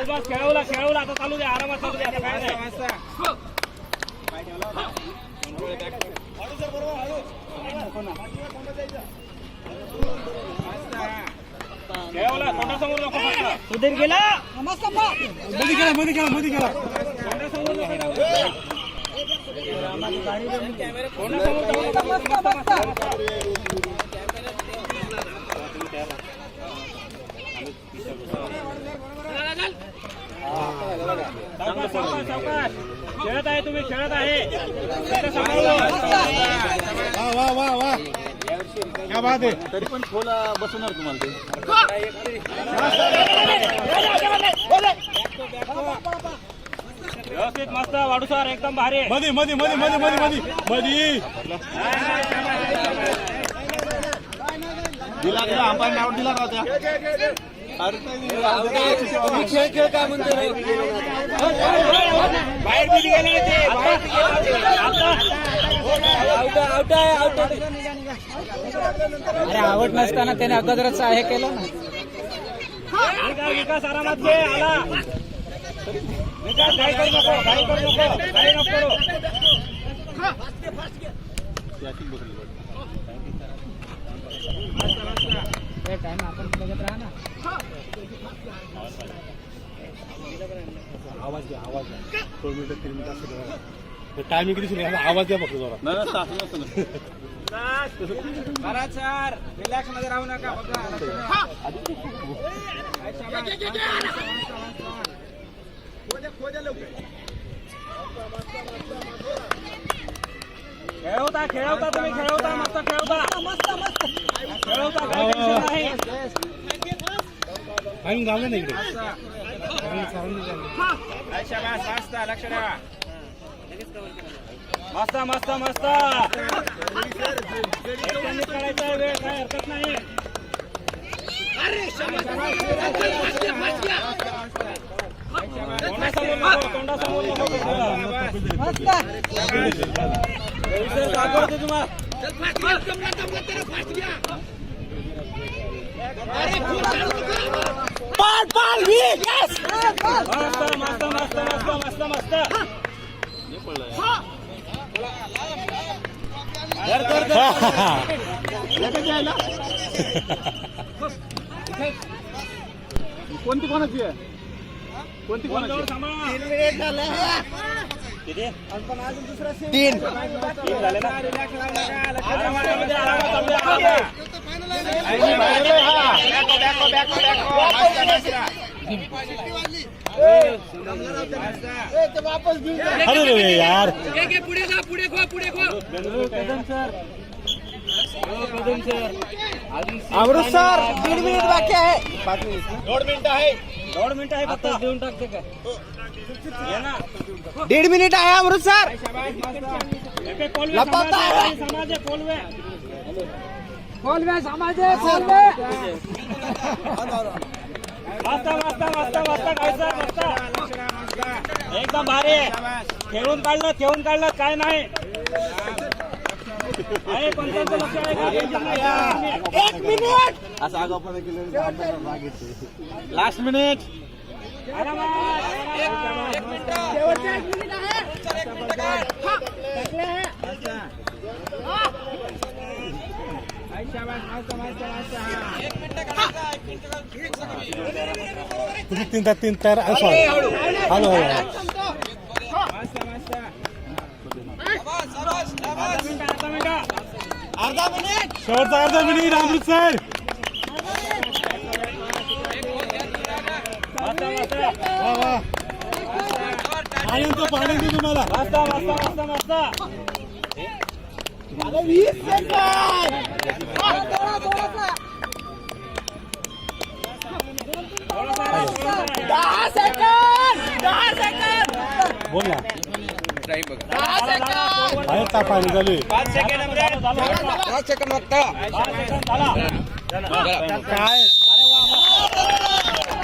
बस खेळवला खेळवला आता चालू दे आरामात चालू दे आता काय नाही खेळवला तोंडासमोर नको फक्त उधर गेला मस्त मध्ये गेला तोंडासमोर नको खेळत आहे तुम्ही खेळत आहे वा वा वा क्या बात आहे तरी पण खोल बसवणार तुम्हाला ते व्यवस्थित मस्त वाढू सर एकदम भारी मध्ये मध्ये मध्ये मध्ये मध्ये मध्ये मध्ये दिला अंपायर आउट दिला का त्या खेळ खेळ काय म्हणतो बाहेर बिल गेले ते अरे आवड नसताना त्याने अगोदरच हे केलं ना विकास आरामात घे आला विकास काय करू नको काय करू नको काय नको करू टाइम आपण बघत राहा ना आवाज द्या 2 मिनिटं 3 मिनिटं असं टायमिंग किती सुरू आवाज द्या फक्त जरा नाही तास महाराज सर रिलॅक्स मध्ये राहू नका खेळवता खेळवता तुम्ही खेळवता मस्त खेळवता खेळवता काय टेन्शन नाही टायमिंग गावलं नाही इकडे मस्त लक्ष द्या मस्त मस्त मस्त एकट्याने करायचा वेळ काय हरकत नाही तोंडासमोर नको मस्त मस्त मस्त मस्त मस्त कोणती कोणाची आहे कोणती कोणाची 3 मिनिट झाले किती 3 झाले ना अरे यार पुढे जा पुढे खो अमृत सर 1.5 मिनिट बाकी आहे 2 मिनिटं आहे फक्त देऊन टाकते का 1.5 मिनिट आहे अमृत सर पोलवे समाज मस्त मस्त मस्त मस्त मस्त एकदम भारी खेळून काढलं काय नाही अरे पंचांचं लक्ष आहे का? 1 मिनिट असं आगाऊपणा केलं लास्ट मिनिट तीन तयार हॅलो शेवटचा अर्धा मिनिट अमृत सर पाणी तुम्हाला मस्त मस्त मस्त मस्त 20 सेकंद बोल ना आहे का पाणी चालू आहे 5 सेकंद फक्त काय